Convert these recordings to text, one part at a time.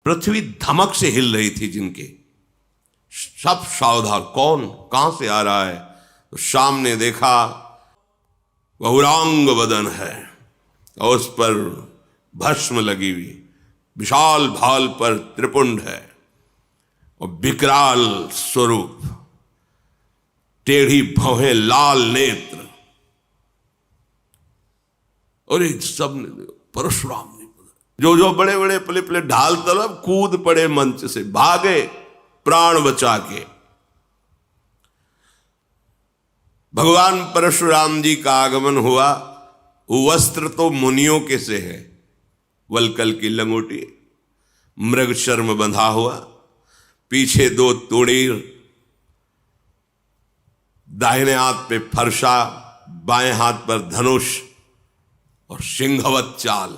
पृथ्वी धमक से हिल रही थी जिनके, सब सावधान, कौन कहां से आ रहा है। तो सामने देखा बहुरांग बदन है और उस पर भस्म लगी हुई, विशाल भाल पर त्रिपुंड है और विकराल स्वरूप, टेढ़ी भौहें, लाल नेत्र। और एक सब ने परशुराम ने जो बड़े बड़े पले पले ढाल तलब कूद पड़े मंच से, भागे प्राण बचा के। भगवान परशुराम जी का आगमन हुआ। वस्त्र तो मुनियों के से है, वलकल की लंगोटी, मृग शर्म बंधा हुआ, पीछे 2 तोड़ीर, दाहिने हाथ पे फरसा, बाएं हाथ पर धनुष और सिंहवत चाल।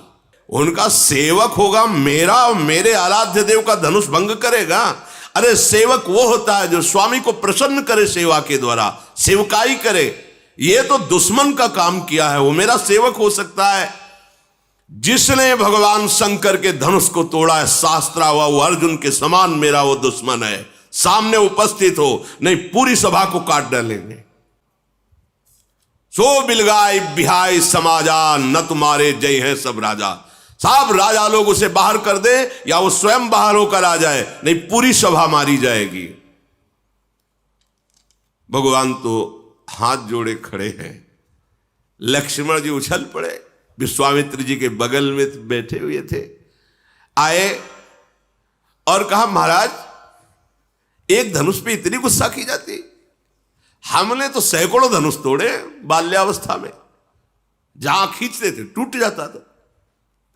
उनका सेवक होगा मेरा और मेरे आराध्य देव का धनुष भंग करेगा। अरे सेवक वो होता है जो स्वामी को प्रसन्न करे, सेवा के द्वारा सेवकाई करे। ये तो दुश्मन का काम किया है, वो मेरा सेवक हो सकता है। जिसने भगवान शंकर के धनुष को तोड़ा है, शास्त्रा हुआ, वो अर्जुन के समान मेरा वो दुश्मन है। सामने उपस्थित हो, नहीं पूरी सभा को काट डालेंगे। सो बिलगाई बिहाई समाजा, न तुम्हारे जय है सब राजा। सब राजा लोग उसे बाहर कर दे या वो स्वयं बाहर होकर आ जाए, नहीं पूरी सभा मारी जाएगी। भगवान तो हाथ जोड़े खड़े हैं। लक्ष्मण जी उछल पड़े, विश्वामित्र जी के बगल में बैठे हुए थे, आए और कहा महाराज एक धनुष पे इतनी गुस्सा की जाती, हमने तो सैकड़ों धनुष तोड़े बाल्यावस्था में, जहां खींचते थे टूट जाता था,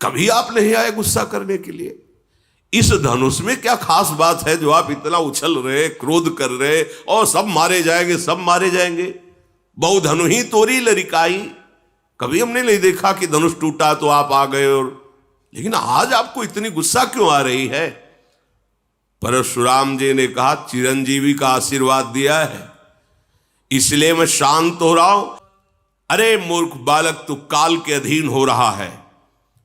कभी आप नहीं आए गुस्सा करने के लिए। इस धनुष में क्या खास बात है जो आप इतना उछल रहे, क्रोध कर रहे, और सब मारे जाएंगे, सब मारे जाएंगे। बहु धनु ही तोरी लरिकाई, कभी हमने नहीं देखा कि धनुष टूटा तो आप आ गए, और लेकिन आज आपको इतनी गुस्सा क्यों आ रही है। परशुराम जी ने कहा चिरंजीवी का आशीर्वाद दिया है इसलिए मैं शांत हो रहा हूं। अरे मूर्ख बालक, तू काल के अधीन हो रहा है।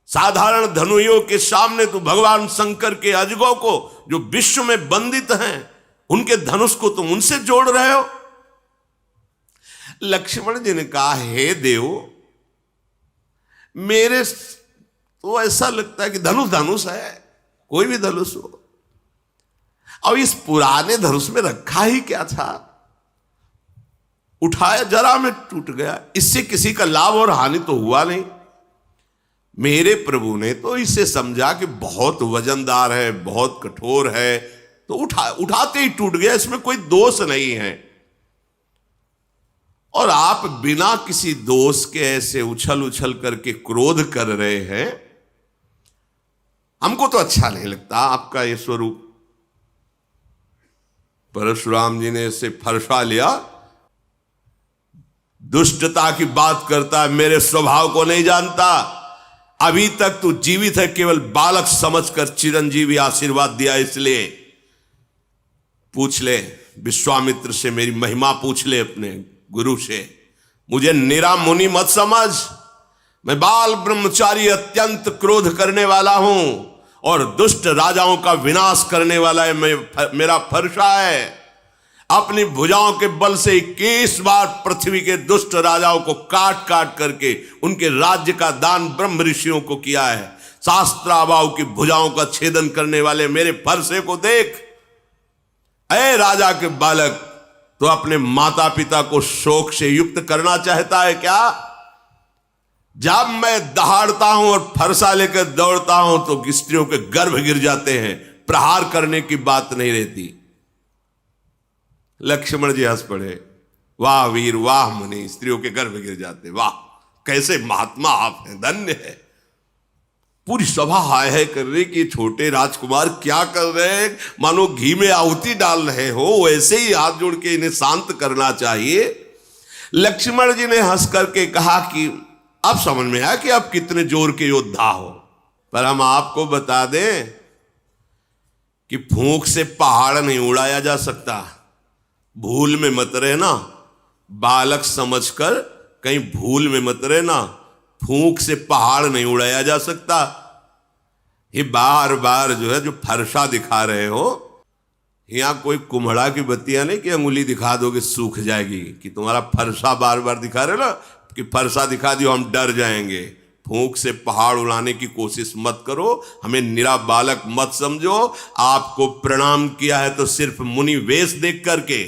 साधारण धनुइयों के सामने तू भगवान शंकर के अजगों को जो विश्व में बंदित हैं, उनके धनुष को तुम उनसे जोड़ रहे हो। लक्ष्मण जी ने कहा हे देव, मेरे तो ऐसा लगता है कि धनुष धनुष है, कोई भी धनुष हो। अब इस पुराने धनुष में रखा ही क्या था, उठाया जरा में टूट गया, इससे किसी का लाभ और हानि तो हुआ नहीं। मेरे प्रभु ने तो इसे समझा कि बहुत वजनदार है, बहुत कठोर है, तो उठाते ही टूट गया, इसमें कोई दोष नहीं है। और आप बिना किसी दोष के ऐसे उछल उछल करके क्रोध कर रहे हैं, हमको तो अच्छा नहीं लगता आपका ये स्वरूप। परशुराम जी ने इसे फरसा लिया, दुष्टता की बात करता है, मेरे स्वभाव को नहीं जानता। अभी तक तू जीवित है केवल बालक समझकर चिरंजीवी आशीर्वाद दिया, इसलिए पूछ ले विश्वामित्र से, मेरी महिमा पूछ ले अपने गुरु से। मुझे निरा मुनि मत समझ, मैं बाल ब्रह्मचारी अत्यंत क्रोध करने वाला हूं और दुष्ट राजाओं का विनाश करने वाला है मेरा फरसा है। अपनी भुजाओं के बल से 21 बार पृथ्वी के दुष्ट राजाओं को काट काट करके उनके राज्य का दान ब्रह्म ऋषियों को किया है। शास्त्राबाऊ की भुजाओं का छेदन करने वाले मेरे फरसे को देख। ऐ राजा के बालक, तो अपने माता पिता को शोक से युक्त करना चाहता है क्या? जब मैं दहाड़ता हूं और फरसा लेकर दौड़ता हूं तो स्त्रियों के गर्भ गिर जाते हैं, प्रहार करने की बात नहीं रहती। लक्ष्मण जी हंस पड़े, वाह वीर वाह मुनि, स्त्रियों के गर्भ गिर जाते, वाह कैसे महात्मा आप हैं, धन्य है। पूरी सभा हाय है कर रही कि छोटे राजकुमार क्या कर रहे हैं, मानो घी में आहुति डाल रहे हो, वैसे ही हाथ जोड़ के इन्हें शांत करना चाहिए। लक्ष्मण जी ने हंस करके कहा कि अब समझ में आया कि आप कितने जोर के योद्धा हो, पर हम आपको बता दें कि फूंक से पहाड़ नहीं उड़ाया जा सकता। भूल में मत रहना, बालक समझकर कहीं भूल में मत रहना, फूंक से पहाड़ नहीं उड़ाया जा सकता। ये बार बार जो है जो फरसा दिखा रहे हो, यहां कोई कुम्हड़ा की बत्तियां नहीं कि अंगुली दिखा दोगे सूख जाएगी, कि तुम्हारा फरसा बार बार दिखा रहे हो ना, कि फरसा दिखा दियो हम डर जाएंगे। फूंक से पहाड़ उड़ाने की कोशिश मत करो, हमें निरा बालक मत समझो। आपको प्रणाम किया है तो सिर्फ मुनि वेश देख करके,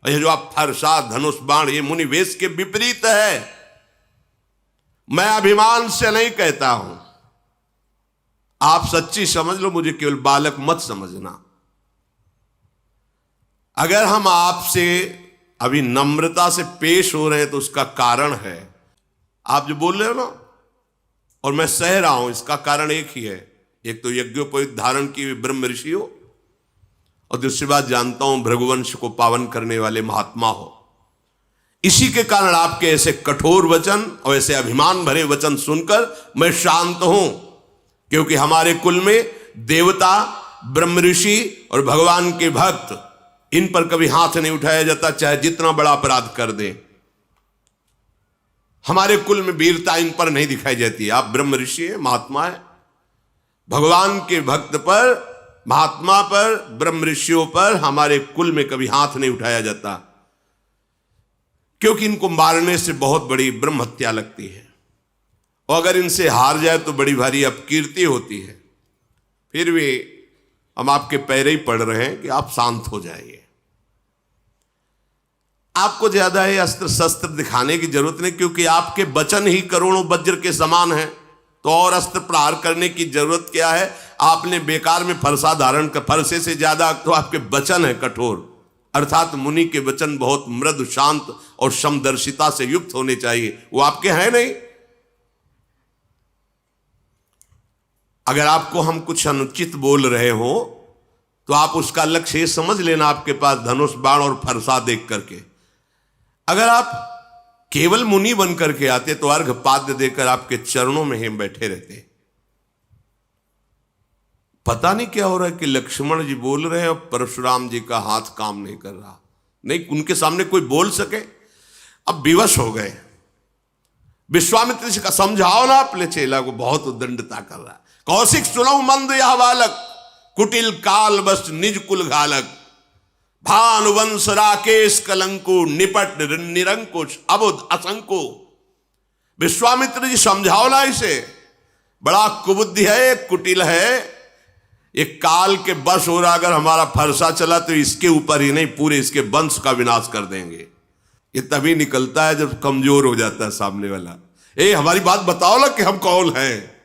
और ये जो आप फरसा धनुष बाण, ये मुनि वेश के विपरीत है। मैं अभिमान से नहीं कहता हूं, आप सच्ची समझ लो, मुझे केवल बालक मत समझना। अगर हम आपसे अभी नम्रता से पेश हो रहे हैं तो उसका कारण है, आप जो बोल रहे हो ना, और मैं सह रहा हूं, इसका कारण एक ही है। एक तो यज्ञोपवीत धारण की ब्रह्म ऋषि हो, और दूसरी बात जानता हूं भृगुवंश को पावन करने वाले महात्मा हो। इसी के कारण आपके ऐसे कठोर वचन और ऐसे अभिमान भरे वचन सुनकर मैं शांत हूं, क्योंकि हमारे कुल में देवता, ब्रह्म ऋषि और भगवान के भक्त, इन पर कभी हाथ नहीं उठाया जाता, चाहे जितना बड़ा अपराध कर दें। हमारे कुल में वीरता इन पर नहीं दिखाई जाती। आप ब्रह्म ऋषि है, महात्मा है, भगवान के भक्त पर, महात्मा पर, ब्रह्म ऋषियों पर हमारे कुल में कभी हाथ नहीं उठाया जाता, क्योंकि इनको मारने से बहुत बड़ी ब्रह्म हत्या लगती है, और अगर इनसे हार जाए तो बड़ी भारी अपकीर्ति होती है। फिर भी हम आपके पैरे ही पड़ रहे हैं कि आप शांत हो जाइए। आपको ज्यादा ये अस्त्र शस्त्र दिखाने की जरूरत नहीं, क्योंकि आपके वचन ही करोड़ों वज्र के समान हैं, तो और अस्त्र प्रहार करने की जरूरत क्या है। आपने बेकार में फरसा धारण कर, फरसे से ज्यादा तो आपके वचन है कठोर, अर्थात मुनि के वचन बहुत मृदु, शांत और समदर्शिता से युक्त होने चाहिए, वो आपके हैं नहीं। अगर आपको हम कुछ अनुचित बोल रहे हो तो आप उसका लक्ष्य ये समझ लेना, आपके पास धनुष बाण और फरसा देख करके। अगर आप केवल मुनि बन करके आते तो अर्घ पाद्य देकर आपके चरणों में हम बैठे रहते। पता नहीं क्या हो रहा है कि लक्ष्मण जी बोल रहे हैं और परशुराम जी का हाथ काम नहीं कर रहा, नहीं उनके सामने कोई बोल सके। अब विवश हो गए। विश्वामित्र जी का समझाओ ना अपने चेला को, बहुत उद्दंडता कर रहा है। कौशिक सुनो मंद यह बालक, कुटिल काल बस निज कुल घालक, भानुवंश राकेश कलंको, निपट निरंकुश अबुद असंको। विश्वामित्र जी समझाओ ना इसे, बड़ा कुबुद्धि है, कुटिल है, ये काल के बस हो रहा। अगर हमारा फरसा चला तो इसके ऊपर ही नहीं, पूरे इसके वंश का विनाश कर देंगे। ये तभी निकलता है जब कमजोर हो जाता है सामने वाला। हमारी बात बताओ ना कि हम कौन हैं।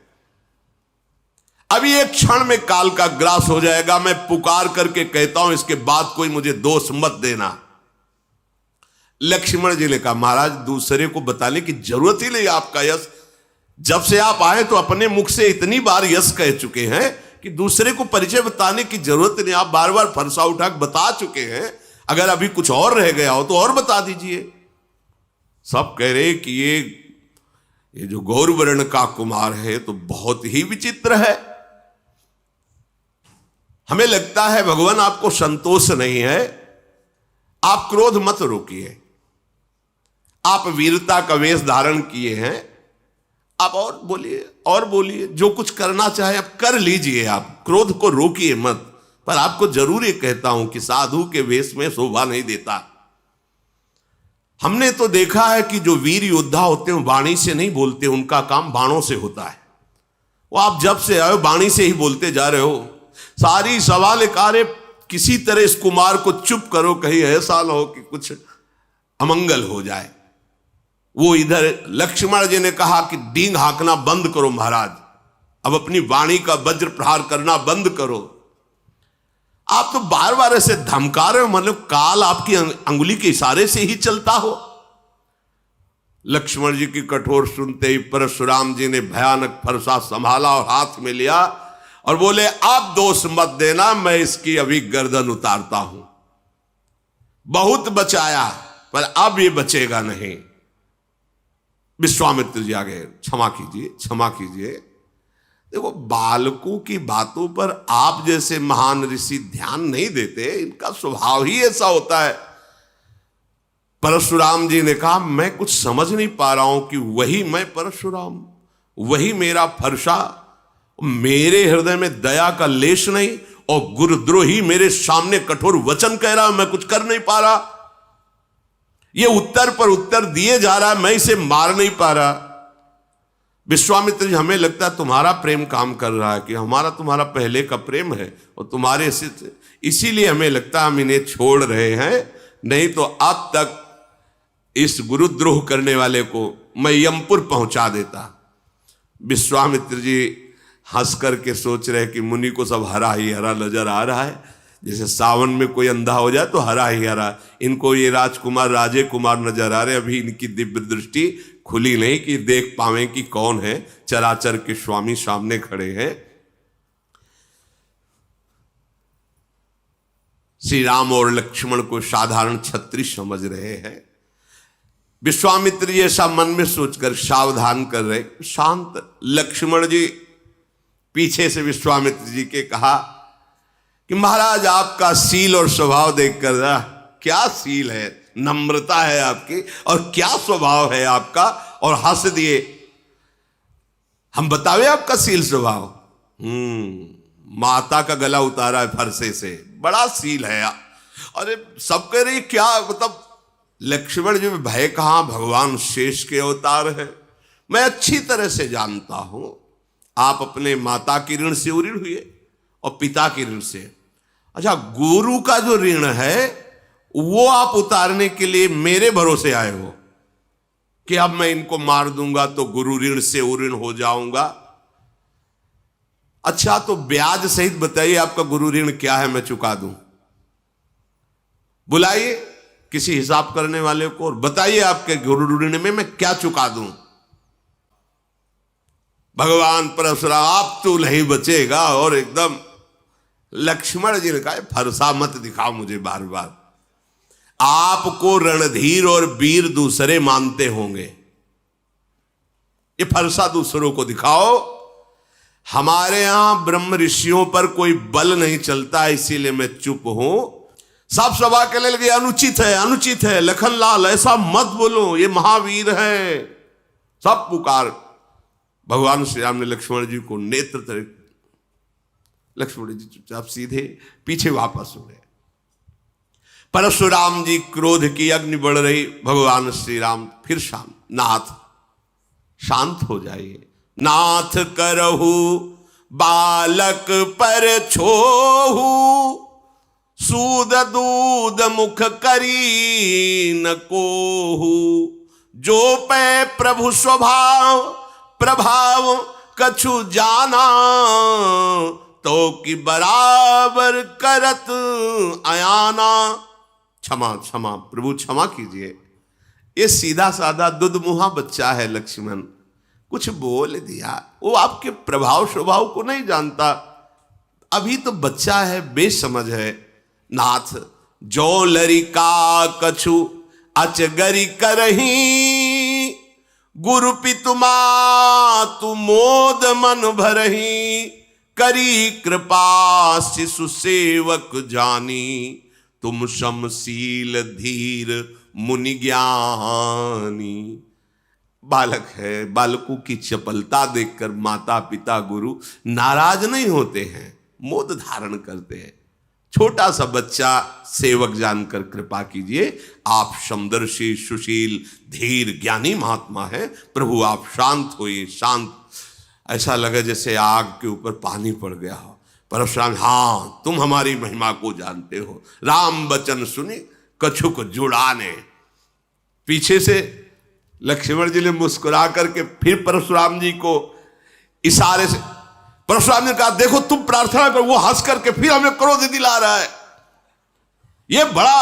अभी एक क्षण में काल का ग्रास हो जाएगा। मैं पुकार करके कहता हूं, इसके बाद कोई मुझे दोष मत देना। लक्ष्मण जी ने कहा, महाराज दूसरे को बताने की जरूरत ही नहीं। आपका यश, जब से आप आए तो अपने मुख से इतनी बार यश कह चुके हैं कि दूसरे को परिचय बताने की जरूरत नहीं। आप बार बार फरसा उठा बता चुके हैं। अगर अभी कुछ और रह गया हो तो और बता दीजिए। सब कह रहे कि ये जो गौरवर्ण का कुमार है तो बहुत ही विचित्र है। हमें लगता है भगवान आपको संतोष नहीं है। आप क्रोध मत रोकिए। आप वीरता का वेश धारण किए हैं, आप और बोलिए, जो कुछ करना चाहे आप कर लीजिए। आप क्रोध को रोकिए मत। पर आपको जरूर ये कहता हूं कि साधु के वेश में शोभा नहीं देता। हमने तो देखा है कि जो वीर योद्धा होते हैं वाणी से नहीं बोलते, उनका काम बाणों से होता है। वो आप जब से आए वाणी से ही बोलते जा रहे हो। सारी सवाल कार्य किसी तरह इस कुमार को चुप करो, कहीं ऐसा ना हो कि कुछ अमंगल हो जाए। वो इधर लक्ष्मण जी ने कहा कि डींग हाँकना बंद करो महाराज, अब अपनी वाणी का वज्र प्रहार करना बंद करो। आप तो बार बार ऐसे धमका रहे हो, मतलब काल आपकी अंगुली के इशारे से ही चलता हो। लक्ष्मण जी की कठोर सुनते ही परशुराम जी ने भयानक फरसा संभाला और हाथ में लिया और बोले, आप दोष मत देना, मैं इसकी अभी गर्दन उतारता हूं। बहुत बचाया पर अब ये बचेगा नहीं। विश्वामित्र जी आ गए, क्षमा कीजिए, क्षमा कीजिए। देखो, बालकों की बातों पर आप जैसे महान ऋषि ध्यान नहीं देते, इनका स्वभाव ही ऐसा होता है। परशुराम जी ने कहा, मैं कुछ समझ नहीं पा रहा हूं कि वही मैं परशुराम, वही मेरा फरसा, मेरे हृदय में दया का लेश नहीं, और गुरुद्रोही मेरे सामने कठोर वचन कह रहा, मैं कुछ कर नहीं पा रहा। ये उत्तर पर उत्तर दिए जा रहा है, मैं इसे मार नहीं पा रहा। विश्वामित्र जी, हमें लगता है तुम्हारा प्रेम काम कर रहा है, कि हमारा तुम्हारा पहले का प्रेम है और तुम्हारे से, इसीलिए हमें लगता है हम इन्हें छोड़ रहे हैं, नहीं तो अब तक इस गुरुद्रोह करने वाले को मैं यमपुर पहुंचा देता। विश्वामित्र जी हंस करके सोच रहे कि मुनि को सब हरा ही हरा नजर आ रहा है, जैसे सावन में कोई अंधा हो जाए तो हरा ही हरा। इनको ये राजकुमार राजे कुमार नजर आ रहे, अभी इनकी दिव्य दृष्टि खुली नहीं कि देख पावे कि कौन है, चराचर के स्वामी सामने खड़े हैं। श्री राम और लक्ष्मण को साधारण क्षत्रिय समझ रहे हैं। विश्वामित्र जी ऐसा मन में सोचकर सावधान कर रहे, शांत। लक्ष्मण जी पीछे से विश्वामित्र जी के कहा कि महाराज, आपका सील और स्वभाव देखकर, क्या सील है, नम्रता है आपकी, और क्या स्वभाव है आपका, और हंस दिए। हम बतावे आपका सील स्वभाव? माता का गला उतारा है फरसे से, बड़ा सील है। अरे सब कह रही क्या, मतलब लक्ष्मण जी में भय कहां, भगवान शेष के अवतार है। मैं अच्छी तरह से जानता हूं आप अपने माता की ऋण से ऋण हुए और पिता की ऋण से। अच्छा, गुरु का जो ऋण है वो आप उतारने के लिए मेरे भरोसे आए हो कि अब मैं इनको मार दूंगा तो गुरु ऋण से ऋण हो जाऊंगा। अच्छा, तो ब्याज सहित बताइए आपका गुरु ऋण क्या है, मैं चुका दूं। बुलाइए किसी हिसाब करने वाले को और बताइए आपके गुरु ऋण में मैं क्या चुका दूं। भगवान परशुराम, आप तो नहीं बचेगा। और एकदम लक्ष्मण जी ने कहा, फरसा मत दिखाओ मुझे बार बार। आपको रणधीर और वीर दूसरे मानते होंगे, ये फरसा दूसरों को दिखाओ। हमारे यहां ब्रह्म ऋषियों पर कोई बल नहीं चलता, इसीलिए मैं चुप हूं। सब सभा के लिए लगे, अनुचित है, अनुचित है, लखनलाल ऐसा मत बोलो, ये महावीर है। सब पुकार। भगवान श्री राम ने लक्ष्मण जी को नेत्र तरह, लक्ष्मण जी चुपचाप सीधे पीछे वापस हो गए। परशुराम जी क्रोध की अग्नि बढ़ रही। भगवान श्री राम फिर शांत, नाथ शांत हो जाइए, नाथ करहु बालक पर छोहू, सूद दूध मुख करी न कोहू, जो पै प्रभु स्वभाव प्रभाव कछु जाना, तो कि बराबर करत आयाना। क्षमा क्षमा प्रभु, क्षमा कीजिए, ये सीधा साधा दुधमुहा बच्चा है लक्ष्मण, कुछ बोल दिया, वो आपके प्रभाव स्वभाव को नहीं जानता, अभी तो बच्चा है, बेसमझ है। नाथ, जो लरिका कछु अचगरी करही, गुरु पितु मातु मोद मन भरही, करी कृपा शिशु सेवक जानी, तुम समशील धीर मुनि ज्ञानी। बालक है, बालकों की चपलता देखकर माता पिता गुरु नाराज नहीं होते हैं, मोद धारण करते हैं। छोटा सा बच्चा सेवक जानकर कृपा कीजिए, आप समदर्शी सुशील धीर ज्ञानी महात्मा है, प्रभु आप शांत होइए, शांत। ऐसा लगे जैसे आग के ऊपर पानी पड़ गया हो। परशुराम, हाँ तुम हमारी महिमा को जानते हो, राम वचन सुनी कछुक जुड़ाने। पीछे से लक्ष्मण जी ने मुस्कुरा करके फिर परशुराम जी को इशारे से, परशुराम ने कहा देखो तुम प्रार्थना करो, वो हंस करके फिर हमें क्रोध दिला रहा है। ये बड़ा,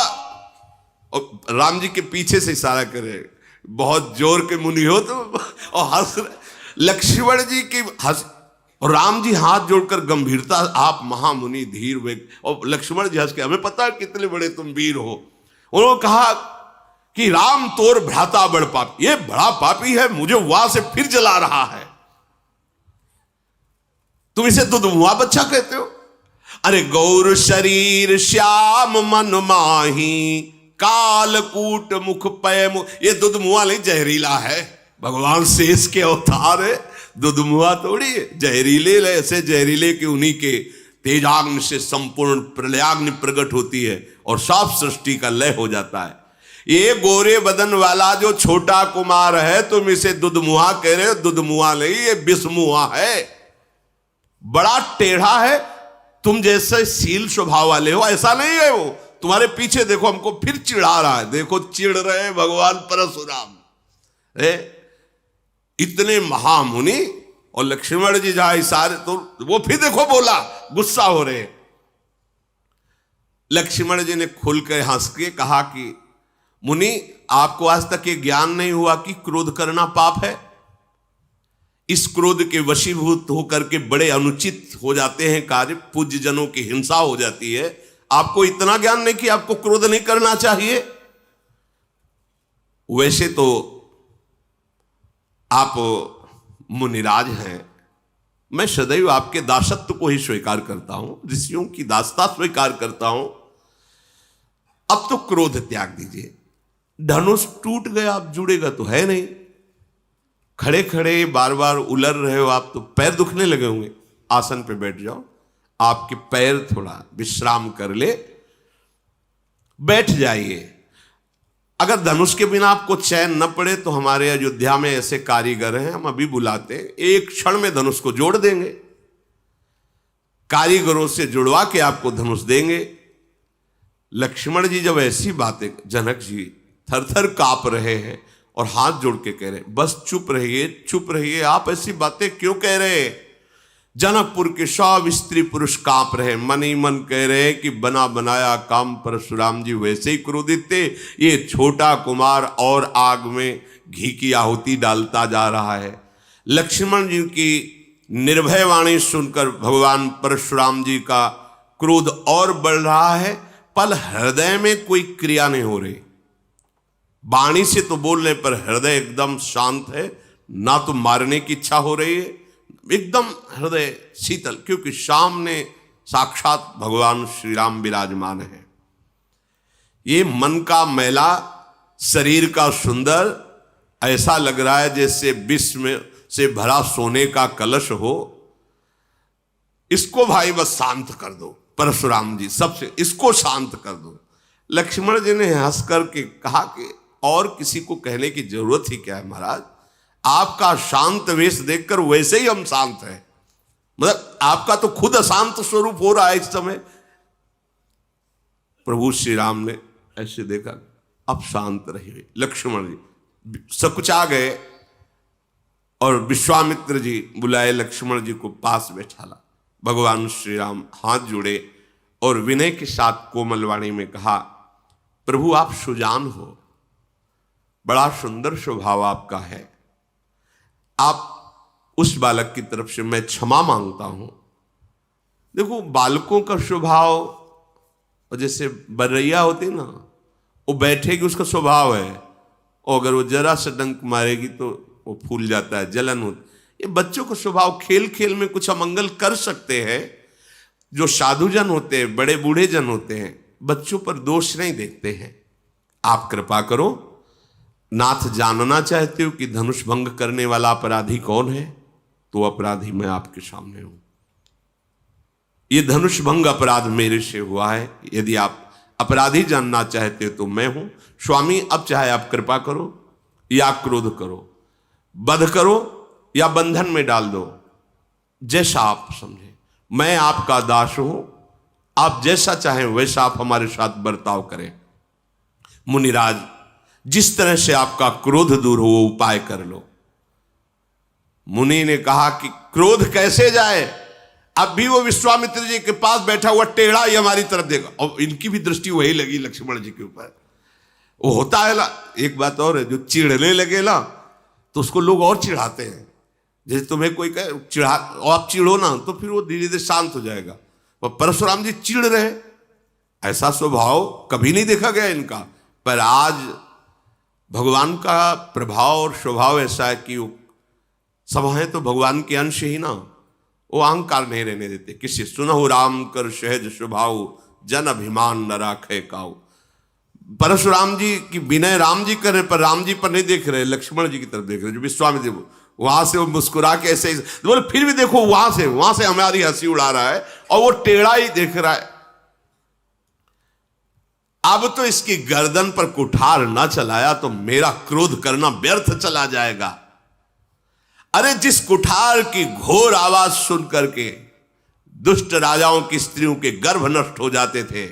और राम जी के पीछे से इशारा करे, बहुत जोर के मुनि हो तो, और हंस। लक्ष्मण जी की हंस, और राम जी हाथ जोड़कर गंभीरता, आप महामुनि धीर वेग, और लक्ष्मण जी हंस के, हमें पता है कितने बड़े तुम वीर हो। उन्होंने कहा कि राम तोर भ्राता बड़ पापी, ये बड़ा पापी है, मुझे वहां से फिर जला रहा है, तुम इसे दुधमुआ बच्चा कहते हो। अरे गौर शरीर श्याम मन माही, कालकूट मुख पय मुख, ये दुधमुआ नहीं जहरीला है, भगवान शेष के अवतार है, दुधमुहा थोड़ी है, जहरीले ऐसे जहरीले कि उन्हीं के तेजाग्नि से संपूर्ण प्रलयाग्नि प्रकट होती है और साफ सृष्टि का लय हो जाता है। ये गोरे बदन वाला जो छोटा कुमार है, तुम इसे दुधमुहा कह रहे हो। दुधमुहा नहीं, ये विषमुहा है, बड़ा टेढ़ा है। तुम जैसे सील स्वभाव वाले हो ऐसा नहीं है वो। तुम्हारे पीछे देखो, हमको फिर चिढ़ा रहा है। देखो चिढ़ रहे भगवान परशुराम, इतने महामुनि, और लक्ष्मण जी जहां इशारे, तो वो फिर देखो बोला, गुस्सा हो रहे। लक्ष्मण जी ने खुल कर हंस के कहा कि मुनि, आपको आज तक ये ज्ञान नहीं हुआ कि क्रोध करना पाप है? इस क्रोध के वशीभूत होकर के बड़े अनुचित हो जाते हैं कार्य, पूज्य जनों की हिंसा हो जाती है। आपको इतना ज्ञान नहीं कि आपको क्रोध नहीं करना चाहिए? वैसे तो आप मुनिराज हैं, मैं सदैव आपके दासत्व को ही स्वीकार करता हूं, ऋषियों की दासता स्वीकार करता हूं। अब तो क्रोध त्याग दीजिए। धनुष टूट गया, अब जुड़ेगा तो है नहीं। खड़े खड़े बार बार उलर रहे हो आप, तो पैर दुखने लगे होंगे। आसन पे बैठ जाओ, आपके पैर थोड़ा विश्राम कर ले, बैठ जाइए। अगर धनुष के बिना आपको चैन न पड़े तो हमारे अयोध्या में ऐसे कारीगर हैं, हम अभी बुलाते हैं, एक क्षण में धनुष को जोड़ देंगे। कारीगरों से जुड़वा के आपको धनुष देंगे। लक्ष्मण जी जब ऐसी बातें, जनक जी थर थर कांप रहे हैं और हाथ जोड़ के कह रहे, बस चुप रहिए, चुप रहिए, आप ऐसी बातें क्यों कह रहे हैं? जनकपुर के सब स्त्री पुरुष कांप रहे, मन ही मन कह रहे कि बना बनाया काम परशुराम जी वैसे ही क्रोधित थे, ये छोटा कुमार और आग में घी की आहुति डालता जा रहा है। लक्ष्मण जी की निर्भय वाणी सुनकर भगवान परशुराम जी का क्रोध और बढ़ रहा है, पर हृदय में कोई क्रिया नहीं हो रही। वाणी से तो बोलने पर हृदय एकदम शांत है, ना तो मारने की इच्छा हो रही है, एकदम हृदय शीतल, क्योंकि सामने साक्षात भगवान श्री राम विराजमान है। ये मन का मैला, शरीर का सुंदर, ऐसा लग रहा है जैसे विष में से भरा सोने का कलश हो। इसको भाई बस शांत कर दो, परशुराम जी सबसे इसको शांत कर दो। लक्ष्मण जी ने हंस करके कहा कि और किसी को कहने की जरूरत ही क्या है महाराज, आपका शांत वेश देखकर वैसे ही हम शांत हैं। मतलब आपका तो खुद अशांत स्वरूप हो रहा है इस समय। प्रभु श्री राम ने ऐसे देखा, अब शांत रहिए। लक्ष्मण जी सकुचा गए और विश्वामित्र जी बुलाए, लक्ष्मण जी को पास बैठाला। भगवान श्री राम हाथ जोड़े और विनय के साथ कोमल वाणी में कहा, प्रभु आप सुजान हो, बड़ा सुंदर स्वभाव आपका है। आप उस बालक की तरफ से मैं क्षमा मांगता हूं। देखो बालकों का स्वभाव, और जैसे बर्रैया होती ना, वो बैठेगी उसका स्वभाव है, और अगर वो जरा सा डंक मारेगी तो वो फूल जाता है, जलन होती। ये बच्चों का स्वभाव, खेल खेल में कुछ अमंगल कर सकते हैं। जो साधुजन होते हैं, बड़े बूढ़े जन होते हैं, बच्चों पर दोष नहीं देखते हैं। आप कृपा करो, नाथ जानना चाहते हो कि धनुष भंग करने वाला अपराधी कौन है? तो अपराधी मैं आपके सामने हूं। ये धनुष भंग अपराध मेरे से हुआ है। यदि आप अपराधी जानना चाहते हो तो मैं हूं। स्वामी, अब चाहे आप कृपा करो या क्रोध करो, वध करो या बंधन में डाल दो, जैसा आप समझे। मैं आपका दास हूं, आप जैसा चाहें वैसा आप हमारे साथ बर्ताव करें। मुनिराज, जिस तरह से आपका क्रोध दूर हो वो उपाय कर लो। मुनि ने कहा कि क्रोध कैसे जाए? अब भी वो विश्वामित्र जी के पास बैठा हुआ टेढ़ा ही हमारी तरफ देखा, और इनकी भी दृष्टि वही लगी लक्ष्मण जी के ऊपर। वो होता है ना, एक बात और है, जो चिढ़ने लगे ना तो उसको लोग और चिढ़ाते हैं। जैसे तुम्हें कोई कहे चिढ़ा, और आप चिढ़ो ना तो फिर वो धीरे धीरे शांत हो जाएगा। और परशुराम जी चिढ़ रहे, ऐसा स्वभाव कभी नहीं देखा गया इनका। पर आज भगवान का प्रभाव और स्वभाव ऐसा है कि वो सब है तो भगवान के अंश ही ना, वो अहंकार नहीं रहने देते। किसी सुनहु राम कर सहज स्वभाव, जन अभिमान न राखे काऊ। परशुराम जी की विनय राम जी कर रहे, पर राम जी पर नहीं देख रहे, लक्ष्मण जी की तरफ देख रहे। जो विश्वामित्र वहां से वो मुस्कुरा के ऐसे बोले, फिर भी देखो वहां से हमारी हंसी उड़ा रहा है और वो टेढ़ा ही देख रहा है। अब तो इसकी गर्दन पर कुठार ना चलाया तो मेरा क्रोध करना व्यर्थ चला जाएगा। अरे जिस कुठार की घोर आवाज सुन करके दुष्ट राजाओं की स्त्रियों के गर्भ नष्ट हो जाते थे,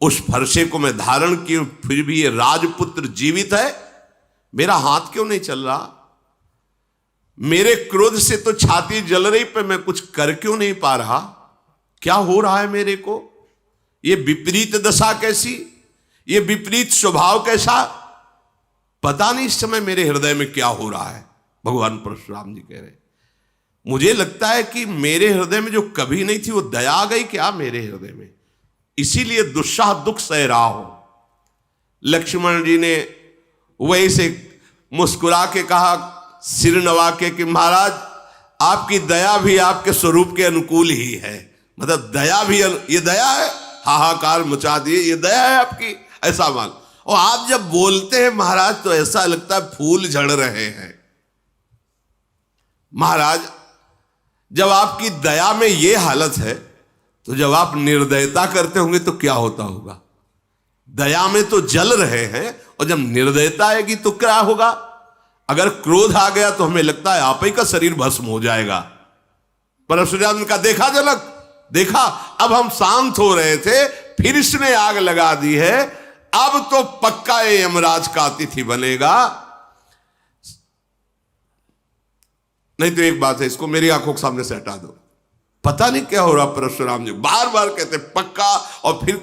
उस फरसे को मैं धारण किए, फिर भी ये राजपुत्र जीवित है, मेरा हाथ क्यों नहीं चल रहा? मेरे क्रोध से तो छाती जल रही, पर मैं कुछ कर क्यों नहीं पा रहा? क्या हो रहा है मेरे को? ये विपरीत दशा कैसी, ये विपरीत स्वभाव कैसा? पता नहीं इस समय मेरे हृदय में क्या हो रहा है। भगवान परशुराम जी कह रहे, मुझे लगता है कि मेरे हृदय में जो कभी नहीं थी वो दया आ गई क्या मेरे हृदय में, इसीलिए दुस्साह दुख सह रहा हो। लक्ष्मण जी ने वही से मुस्कुरा के कहा, सिर नवा के, कि महाराज आपकी दया भी आपके स्वरूप के अनुकूल ही है। मतलब दया भी, ये दया है, हाहाकार मचा दिए, ये दया है आपकी, ऐसा मान। और आप जब बोलते हैं महाराज तो ऐसा लगता है फूल झड़ रहे हैं। महाराज जब आपकी दया में ये हालत है तो जब आप निर्दयता करते होंगे तो क्या होता होगा? दया में तो जल रहे हैं और जब निर्दयता आएगी तो क्या होगा? अगर क्रोध आ गया तो हमें लगता है आप ही का शरीर भस्म हो जाएगा। परशुराम का देखा जनक, देखा, अब हम शांत हो रहे थे, फिर इसने आग लगा दी है, अब तो पक्का ये यमराज का अतिथि बनेगा। नहीं तो एक बात है, इसको मेरी आंखों के सामने से हटा दो। पता नहीं क्या हो रहा, परशुराम जी बार बार कहते पक्का, और फिर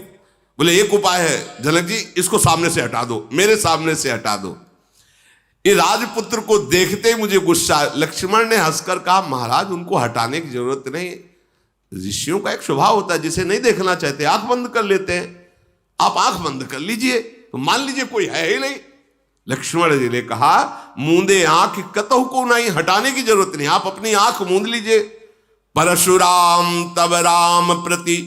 बोले एक उपाय है जनक जी, इसको सामने से हटा दो, मेरे सामने से हटा दो। ये राजपुत्र को देखते ही मुझे गुस्सा। लक्ष्मण ने हंसकर कहा, महाराज उनको हटाने की जरूरत नहीं, ऋषियों का एक स्वभाव होता है, जिसे नहीं देखना चाहते आंख बंद कर लेते हैं। आप आंख बंद कर लीजिए तो मान लीजिए कोई है ही नहीं। लक्ष्मण जी ने कहा, मूंदे आंख कतहु को नहीं, हटाने की जरूरत नहीं, आप अपनी आंख मूंद लीजिए। परशुराम तब राम प्रति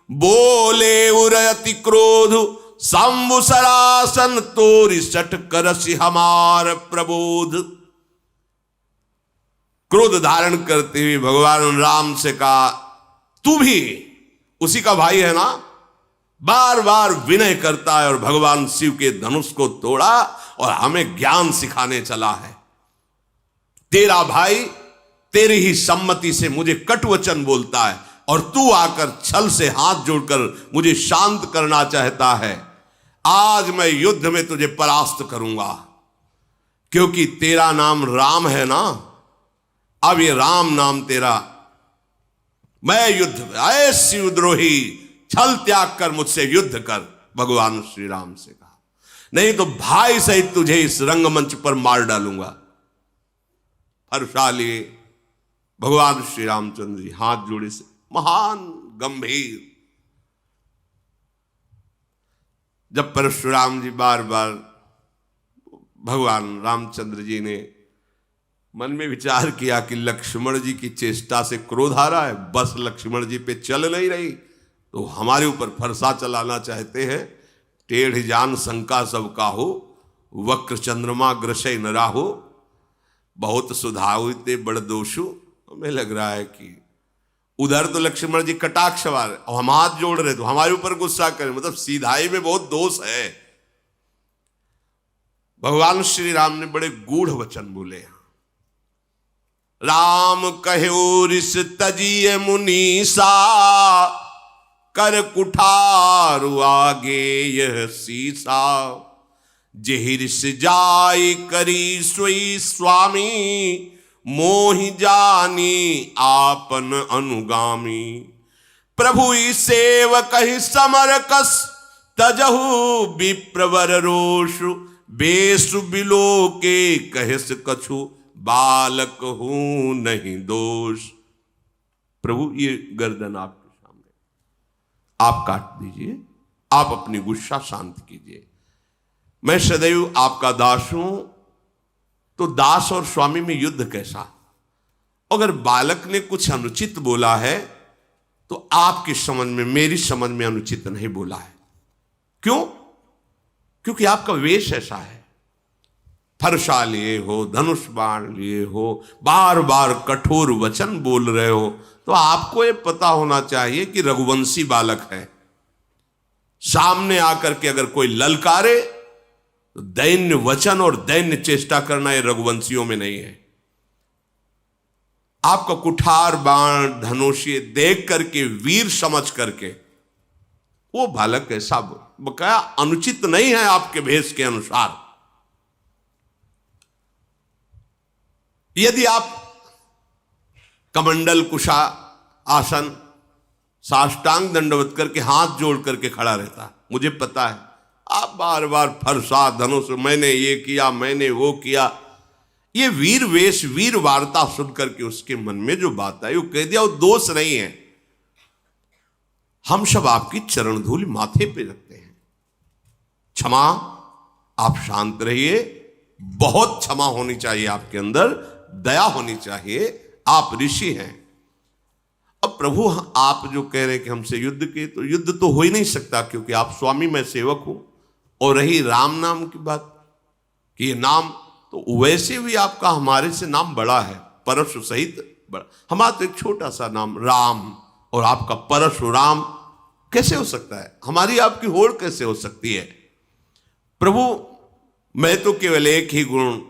बोले उरयति क्रोध, शंभुसरासन तोरि सठ करसि हमार प्रबोध। क्रोध धारण करते हुए भगवान राम से कहा, तू भी उसी का भाई है ना? बार बार विनय करता है और भगवान शिव के धनुष को तोड़ा और हमें ज्ञान सिखाने चला है। तेरा भाई तेरी ही सम्मति से मुझे कटुवचन बोलता है और तू आकर छल से हाथ जोड़कर मुझे शांत करना चाहता है। आज मैं युद्ध में तुझे परास्त करूंगा, क्योंकि तेरा नाम राम है ना, अब ये राम नाम तेरा। मैं युद्ध, आए शिवद्रोही, छल त्याग कर मुझसे युद्ध कर, भगवान श्री राम से कहा, नहीं तो भाई सहित तुझे इस रंगमंच पर मार डालूंगा। हर्षाली भगवान श्री रामचंद्र जी हाथ जोड़े से महान गंभीर। जब परशुराम जी बार बार, भगवान रामचंद्र जी ने मन में विचार किया कि लक्ष्मण जी की चेष्टा से क्रोध आ रहा है, बस लक्ष्मण जी पे चल नहीं रही, तो हमारे ऊपर फरसा चलाना चाहते हैं। टेढ़ जान शंका सब काहू, वक्र चंद्रमा ग्रसै न राहु, बहुत सुधावते बड़ दोषु। हमें लग रहा है कि उधर तो लक्ष्मण जी कटाक्ष वाले और हम हाथ जोड़ रहे तो हमारे ऊपर गुस्सा करें, मतलब सीधाई में बहुत दोष है। भगवान श्री राम ने बड़े गूढ़ वचन बोले। राम कहो रिस तजिए मुनीसा, कर कुठारु आगे यह सीसा, जेहिर्ष जाय करी सोई स्वामी, मोहि जानी आपन अनुगामी। प्रभु सेवक ही समर कस, तजहु विप्रवर रोषु, बेसु बिलो के कहस कछु, बालक हूं नहीं दोष। प्रभु ये गर्दन आपके सामने, आप काट दीजिए, आप अपनी गुस्सा शांत कीजिए। मैं सदैव आपका दास हूं, तो दास और स्वामी में युद्ध कैसा? अगर बालक ने कुछ अनुचित बोला है तो आपकी समझ में, मेरी समझ में अनुचित नहीं बोला है। क्यों? क्योंकि आपका वेश ऐसा है। फरसा लिए हो, धनुष बाण लिए हो, बार बार कठोर वचन बोल रहे हो, तो आपको ये पता होना चाहिए कि रघुवंशी बालक है। सामने आकर के अगर कोई ललकारे तो दैन्य वचन और दैन्य चेष्टा करना ये रघुवंशियों में नहीं है। आपका कुठार बाण धनुष ये देख करके, वीर समझ करके वो बालक ऐसा बकाया अनुचित नहीं है आपके भेष के अनुसार। यदि आप कमंडल कुशा आसन साष्टांग दंडवत करके हाथ जोड़ करके खड़ा रहता, मुझे पता है आप बार बार फरसा धनुष, मैंने ये किया, मैंने वो किया, ये वीर वेश वीर वार्ता सुन करके उसके मन में जो बात आई वो कह दिया, वो दोष नहीं है। हम सब आपकी चरण धूल माथे पे रखते हैं। क्षमा, आप शांत रहिए, बहुत क्षमा होनी चाहिए आपके अंदर, दया होनी चाहिए, आप ऋषि हैं। अब प्रभु आप जो कह रहे हैं कि हमसे युद्ध के, तो युद्ध तो हो ही नहीं सकता क्योंकि आप स्वामी मैं सेवक हूं। और रही राम नाम की बात कि ये नाम, तो वैसे भी आपका हमारे से नाम बड़ा है, परशु सहित बड़ा। हमारा तो एक छोटा सा नाम राम और आपका परशुराम कैसे हो सकता है? हमारी आपकी होड़ कैसे हो सकती है? प्रभु मैं तो केवल एक ही गुण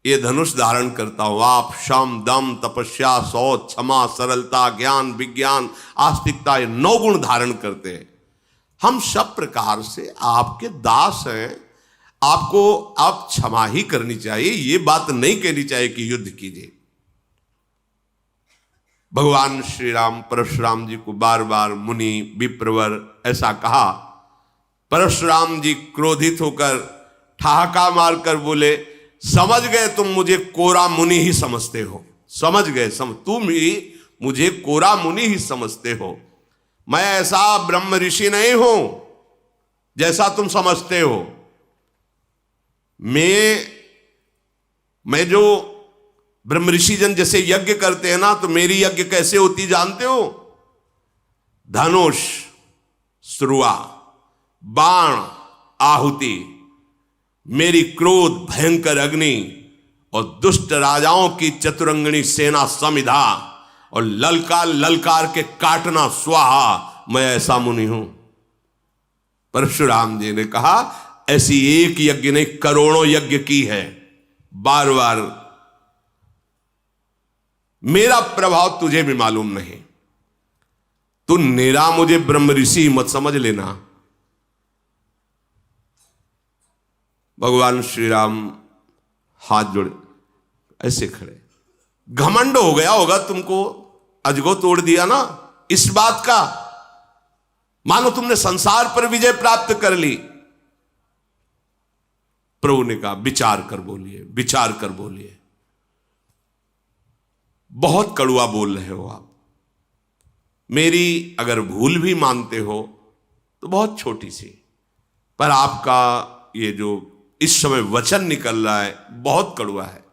ये धनुष धारण करता हूं, आप शम दम तपस्या शौच क्षमा सरलता ज्ञान विज्ञान आस्तिकता, ये 9 गुण धारण करते हैं। हम सब प्रकार से आपके दास हैं, आपको आप क्षमा ही करनी चाहिए, ये बात नहीं कहनी चाहिए कि युद्ध कीजिए। भगवान श्री राम परशुराम जी को बार बार मुनि विप्रवर ऐसा कहा। परशुराम जी क्रोधित होकर ठहाका मारकर बोले, समझ गए तुम मुझे कोरा मुनि ही समझते हो, समझ गए, तुम ही मुझे कोरा मुनि ही समझते हो। मैं ऐसा ब्रह्म ऋषि नहीं हूं जैसा तुम समझते हो। मैं जो ब्रह्म ऋषि जन जैसे यज्ञ करते हैं ना, तो मेरी यज्ञ कैसे होती जानते हो? धनुष श्रुआ बाण आहुति, मेरी क्रोध भयंकर अग्नि और दुष्ट राजाओं की चतुरंगणी सेना समिधा और ललकार ललकार के काटना स्वाहा, मैं ऐसा मुनि हूं। परशुराम जी ने कहा ऐसी एक यज्ञ नहीं करोड़ों यज्ञ की है, बार बार मेरा प्रभाव तुझे भी मालूम नहीं, तू निरा मुझे ब्रह्म ऋषि मत समझ लेना। भगवान श्री राम हाथ जोड़े ऐसे खड़े, घमंड हो गया होगा तुमको, अजगो तोड़ दिया ना इस बात का, मानो तुमने संसार पर विजय प्राप्त कर ली। प्रभु ने कहा विचार कर बोलिए, विचार कर बोलिए, बहुत कड़वा बोल रहे हो आप। मेरी अगर भूल भी मानते हो तो बहुत छोटी सी, पर आपका ये जो इस समय वचन निकल रहा है बहुत कड़वा है।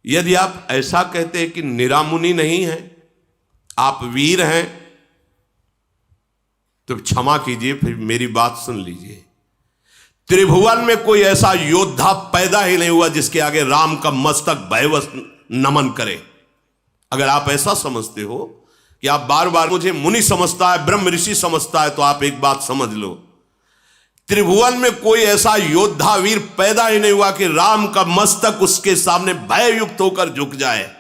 यदि आप ऐसा कहते हैं कि निरामुनि नहीं है, आप वीर हैं, तो क्षमा कीजिए, फिर मेरी बात सुन लीजिए। त्रिभुवन में कोई ऐसा योद्धा पैदा ही नहीं हुआ जिसके आगे राम का मस्तक भयवश नमन करे। अगर आप ऐसा समझते हो कि आप बार बार मुझे मुनि समझता है, ब्रह्म ऋषि समझता है, तो आप एक बात समझ लो, त्रिभुवन में कोई ऐसा योद्धा वीर पैदा ही नहीं हुआ कि राम का मस्तक उसके सामने भययुक्त होकर झुक जाए।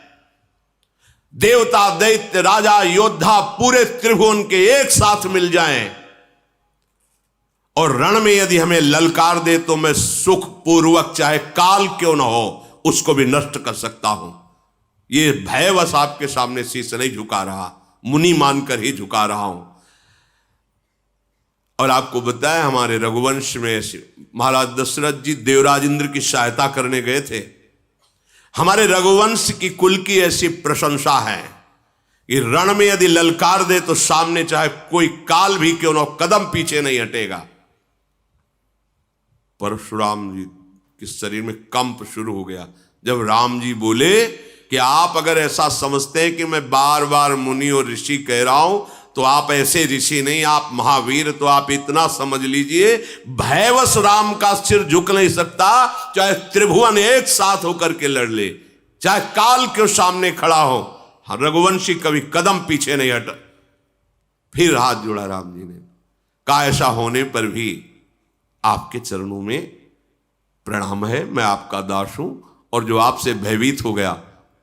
देवता दैत्य राजा योद्धा पूरे त्रिभुवन के एक साथ मिल जाएं और रण में यदि हमें ललकार दे तो मैं सुख पूर्वक चाहे काल क्यों ना हो उसको भी नष्ट कर सकता हूं। ये भयवश आपके सामने शीश नहीं झुका रहा, मुनि मानकर ही झुका रहा हूं। और आपको बताया हमारे रघुवंश में महाराज दशरथ जी देवराज इंद्र की सहायता करने गए थे। हमारे रघुवंश की कुल की ऐसी प्रशंसा है कि रण में यदि ललकार दे तो सामने चाहे कोई काल भी क्यों ना कदम पीछे नहीं हटेगा। परशुराम जी के शरीर में कंप शुरू हो गया जब राम जी बोले कि आप अगर ऐसा समझते हैं कि मैं बार बार मुनि और ऋषि कह रहा हूं तो आप ऐसे ऋषि नहीं, आप महावीर। तो आप इतना समझ लीजिए, भयवश राम का सिर झुक नहीं सकता, चाहे त्रिभुवन एक साथ होकर के लड़ ले, चाहे काल के सामने खड़ा हो। रघुवंशी कभी कदम पीछे नहीं हटा। फिर हाथ जोड़ा राम जी ने, कहा ऐसा होने पर भी आपके चरणों में प्रणाम है, मैं आपका दास हूं। और जो आपसे भयभीत हो गया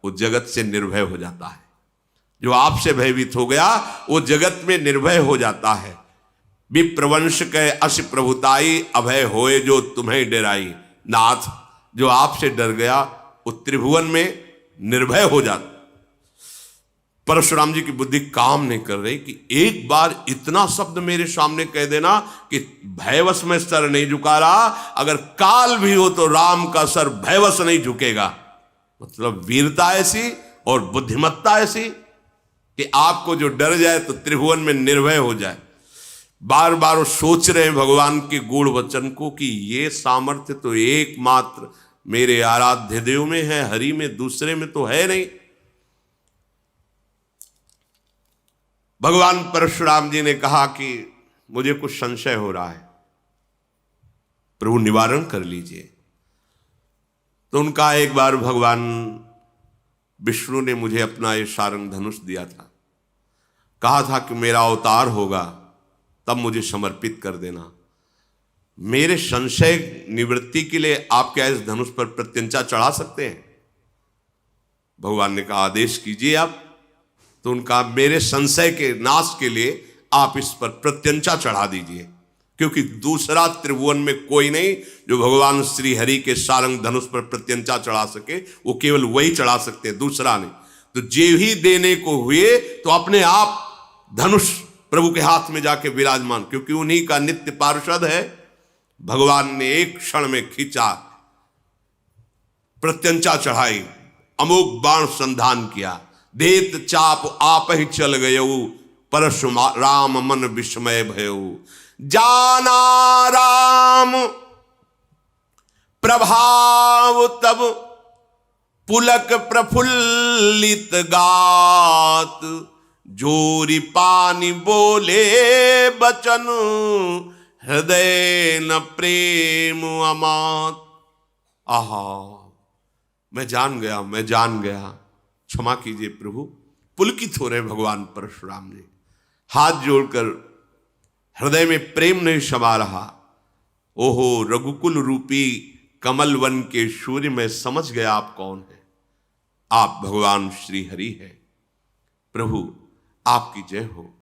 वो जगत से निर्भय हो जाता है। जो आपसे भयभीत हो गया वो जगत में निर्भय हो जाता है। विप्रवंश के अस प्रभुताई, अभय होए जो तुम्हें डराई। नाथ, जो आपसे डर गया वो त्रिभुवन में निर्भय हो जाता। परशुराम जी की बुद्धि काम नहीं कर रही कि एक बार इतना शब्द मेरे सामने कह देना कि भयवश में सर नहीं झुका रहा, अगर काल भी हो तो राम का सर भयवश नहीं झुकेगा। मतलब वीरता ऐसी और बुद्धिमत्ता ऐसी कि आपको जो डर जाए तो त्रिभुवन में निर्भय हो जाए। बार बार वो सोच रहे हैं भगवान के गूढ़ वचन को कि ये सामर्थ्य तो एकमात्र मेरे आराध्य देव में है, हरि में, दूसरे में तो है नहीं। भगवान परशुराम जी ने कहा कि मुझे कुछ संशय हो रहा है, प्रभु निवारण कर लीजिए। तो उनका एक बार भगवान विष्णु ने मुझे अपना ये सारंग धनुष दिया था, कहा था कि मेरा अवतार होगा तब मुझे समर्पित कर देना। मेरे संशय निवृत्ति के लिए आप क्या इस धनुष पर प्रत्यंचा चढ़ा सकते हैं? भगवान ने कहा आदेश कीजिए आप। तो उनका मेरे संशय के नाश के लिए आप इस पर प्रत्यंचा चढ़ा दीजिए, क्योंकि दूसरा त्रिभुवन में कोई नहीं जो भगवान श्री हरि के सारंग धनुष पर प्रत्यंचा चढ़ा सके। वो केवल वही चढ़ा सकते हैं, दूसरा नहीं। तो जे ही देने को हुए तो अपने आप धनुष प्रभु के हाथ में जाके विराजमान, क्योंकि उन्हीं का नित्य पार्षद है। भगवान ने एक क्षण में खींचा, प्रत्यंचा चढ़ाई, अमोघ बाण संधान किया, देत चाप आप ही चल गयऊ, परशुराम मन विस्मय भयऊ। जाना राम प्रभाव तब, पुलक प्रफुल्लित गात, जोरी पानी बोले बचन, हृदय न प्रेम अमात। आहा, मैं जान गया, मैं जान गया, क्षमा कीजिए प्रभु। पुलकित हो रहे भगवान परशुराम ने, हाथ जोड़कर हृदय में प्रेम नहीं समा रहा। ओहो रघुकुल रूपी कमल वन के सूर्य, मैं समझ गया आप कौन है। आप भगवान श्री हरि है। प्रभु आपकी जय हो।